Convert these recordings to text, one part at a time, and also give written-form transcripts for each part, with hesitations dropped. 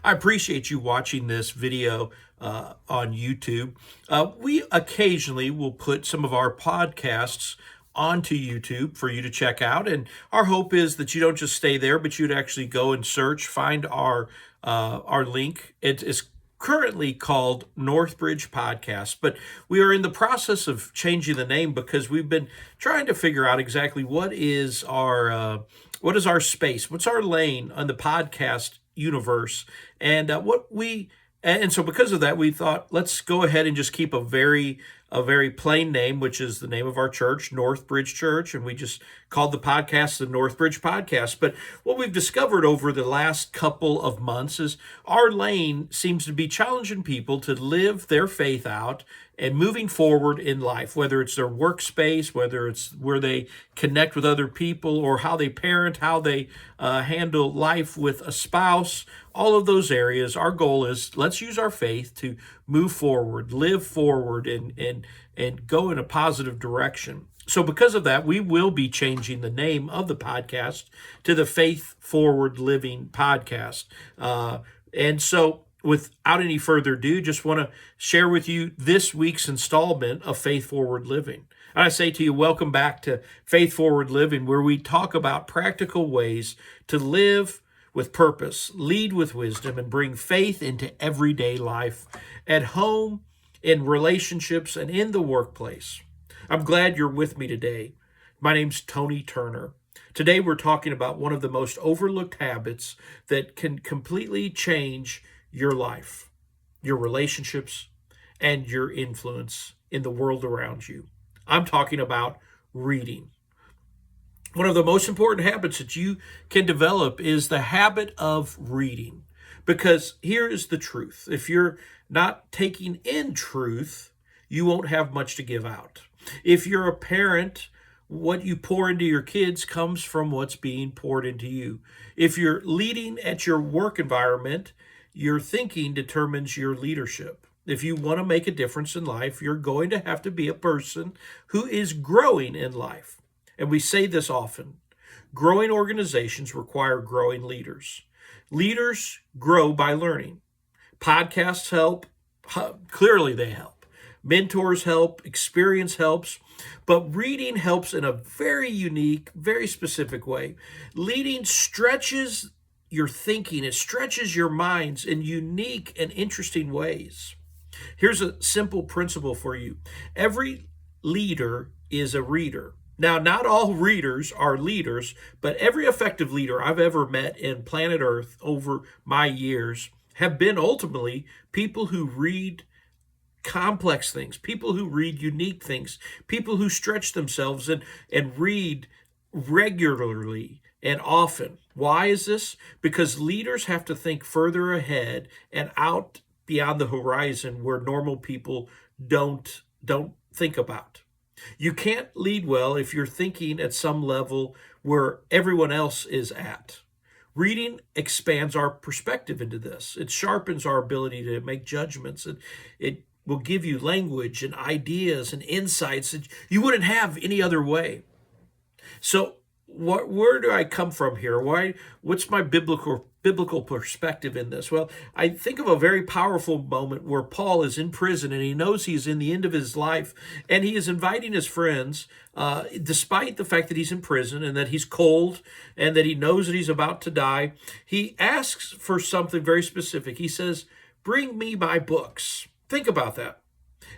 I appreciate you watching this video on YouTube. We occasionally will put some of our podcasts onto YouTube for you to check out, and our hope is that you don't just stay there, but you'd actually go and search, find our link. It is currently called Northbridge Podcast, but we are in the process of changing the name because we've been trying to figure out exactly what is our space, what's our lane on the podcast universe, and so because of that, we thought let's go ahead and just keep a very plain name, which is the name of our church, Northbridge Church, and we just called the podcast the Northbridge Podcast. But what we've discovered over the last couple of months is our lane seems to be challenging people to live their faith out and moving forward in life, whether it's their workspace, whether it's where they connect with other people, or how they parent, how they handle life with a spouse, all of those areas. Our goal is let's use our faith to move forward, live forward, and go in a positive direction. So because of that, we will be changing the name of the podcast to the Faith Forward Living Podcast. And so without any further ado, just want to share with you this week's installment of Faith Forward Living. And I say to you, welcome back to Faith Forward Living, where we talk about practical ways to live with purpose, lead with wisdom, and bring faith into everyday life, at home, in relationships, and in the workplace. I'm glad you're with me today. My name's Tony Turner. Today we're talking about one of the most overlooked habits that can completely change your life, your relationships, and your influence in the world around you. I'm talking about reading. One of the most important habits that you can develop is the habit of reading. Because here is the truth. If you're not taking in truth, you won't have much to give out. If you're a parent, what you pour into your kids comes from what's being poured into you. If you're leading at your work environment, your thinking determines your leadership. If you want to make a difference in life, you're going to have to be a person who is growing in life. And we say this often. Growing organizations require growing leaders. Leaders grow by learning. Podcasts help. Clearly they help. Mentors help. Experience helps. But reading helps in a very unique, very specific way. Leading stretches your thinking. It stretches your minds in unique and interesting ways. Here's a simple principle for you. Every leader is a reader. Now, not all readers are leaders, but every effective leader I've ever met in planet Earth over my years have been ultimately people who read complex things, people who read unique things, people who stretch themselves and read regularly and often. Why is this? Because leaders have to think further ahead and out beyond the horizon where normal people don't think about. You can't lead well if you're thinking at some level where everyone else is at. Reading expands our perspective into this. It sharpens our ability to make judgments, and it will give you language and ideas and insights that you wouldn't have any other way. So where do I come from here? What's my biblical perspective in this? Well, I think of a very powerful moment where Paul is in prison and he knows he's in the end of his life, and he is inviting his friends, despite the fact that he's in prison and that he's cold and that he knows that he's about to die. He asks for something very specific. He says, "Bring me my books." Think about that.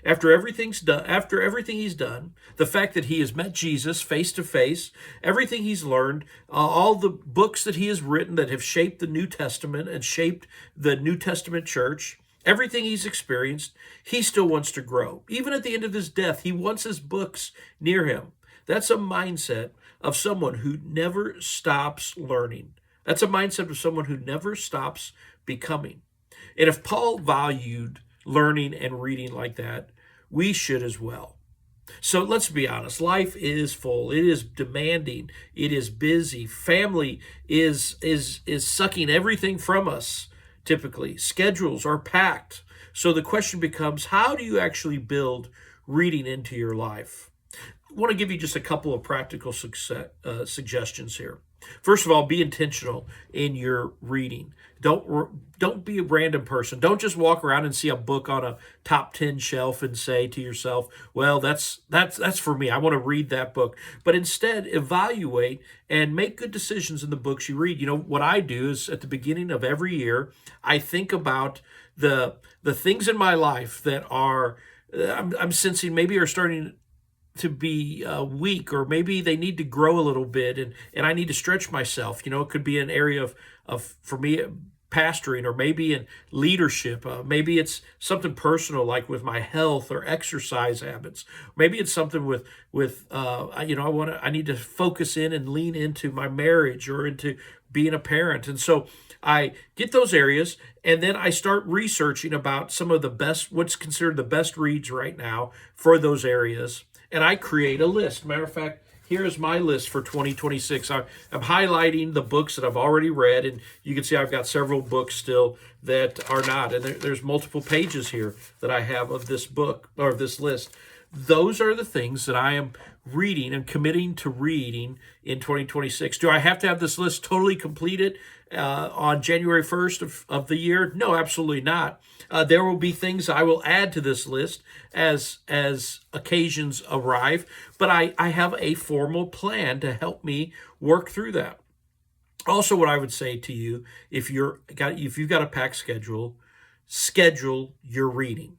After everything he's done, the fact that he has met Jesus face to face, everything he's learned, all the books that he has written that have shaped the New Testament and shaped the New Testament church, everything he's experienced, he still wants to grow. Even at the end of his death, he wants his books near him. That's a mindset of someone who never stops learning. That's a mindset of someone who never stops becoming. And if Paul valued learning and reading like that, we should as well. So let's be honest. Life is full. It is demanding. It is busy. Family is sucking everything from us. Typically, schedules are packed. So the question becomes, how do you actually build reading into your life? I want to give you just a couple of practical suggestions here. First of all, be intentional in your reading. Don't be a random person. Don't just walk around and see a book on a top 10 shelf and say to yourself, "Well, that's for me. I want to read that book." But instead, evaluate and make good decisions in the books you read. What I do is at the beginning of every year, I think about the things in my life that are I'm sensing maybe are starting to be weak, or maybe they need to grow a little bit, and I need to stretch myself. It could be an area of for me, pastoring, or maybe in leadership. Maybe it's something personal, like with my health or exercise habits. Maybe it's something I need to focus in and lean into my marriage or into being a parent. And so I get those areas, and then I start researching about some of the best, what's considered the best reads right now for those areas, and I create a list. Matter of fact, here is my list for 2026. I'm highlighting the books that I've already read, and you can see I've got several books still that are not. And there's multiple pages here that I have of this book or this list. Those are the things that I am reading and committing to reading in 2026. Do I have to have this list totally completed on January 1st of the year? No, absolutely not. There will be things I will add to this list as occasions arrive, but I have a formal plan to help me work through that. Also, what I would say to you, if you've got a packed schedule, schedule your reading.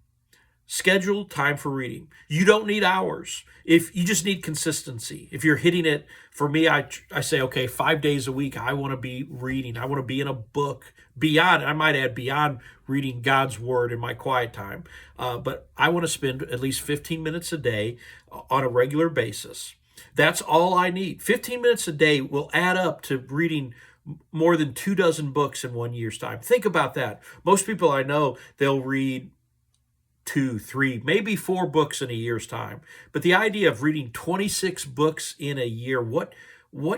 Schedule time for reading. You don't need hours. If you just need consistency. If you're hitting it, for me, I say, okay, 5 days a week, I want to be reading. I want to be in a book beyond, I might add, beyond reading God's word in my quiet time. But I want to spend at least 15 minutes a day on a regular basis. That's all I need. 15 minutes a day will add up to reading more than 24 books in 1 year's time. Think about that. Most people I know, they'll read 2, 3, maybe 4 books in a year's time. But the idea of reading 26 books in a year, what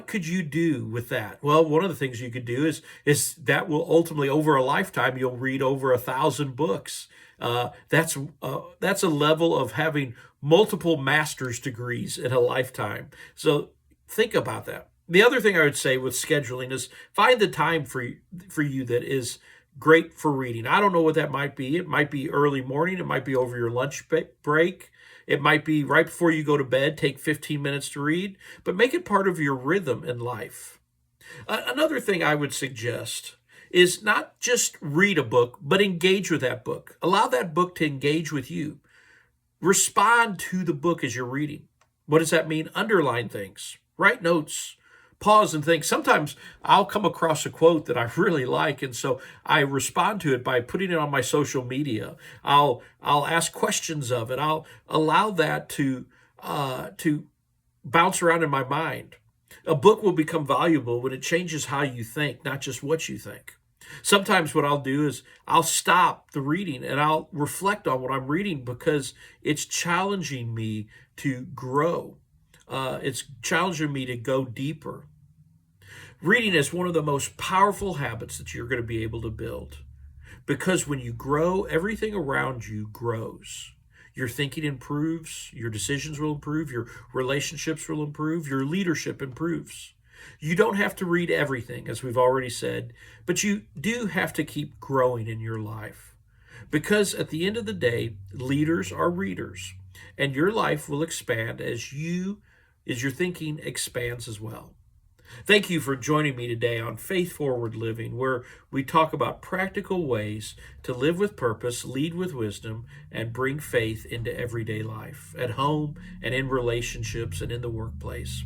could you do with that? Well, one of the things you could do is that will ultimately, over a lifetime, you'll read over 1,000 books. That's a level of having multiple master's degrees in a lifetime. So think about that. The other thing I would say with scheduling is find the time for you that is great for reading. I don't know what that might be. It might be early morning. It might be over your lunch break. It might be right before you go to bed. Take 15 minutes to read, but make it part of your rhythm in life. Another thing I would suggest is not just read a book, but engage with that book. Allow that book to engage with you. Respond to the book as you're reading. What does that mean? Underline things. Write notes. Pause and think. Sometimes I'll come across a quote that I really like, and so I respond to it by putting it on my social media. I'll ask questions of it. I'll allow that to bounce around in my mind. A book will become valuable when it changes how you think, not just what you think. Sometimes what I'll do is I'll stop the reading and I'll reflect on what I'm reading because it's challenging me to grow. It's challenging me to go deeper. Reading is one of the most powerful habits that you're going to be able to build because when you grow, everything around you grows. Your thinking improves, your decisions will improve, your relationships will improve, your leadership improves. You don't have to read everything, as we've already said, but you do have to keep growing in your life because at the end of the day, leaders are readers, and your life will expand as your thinking expands as well. Thank you for joining me today on Faith Forward Living, where we talk about practical ways to live with purpose, lead with wisdom, and bring faith into everyday life, at home and in relationships and in the workplace.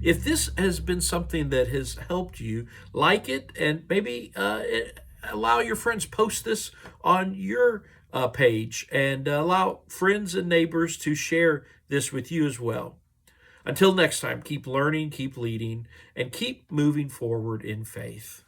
If this has been something that has helped you, like it, and maybe allow your friends post this on your page, and allow friends and neighbors to share this with you as well. Until next time, keep learning, keep leading, and keep moving forward in faith.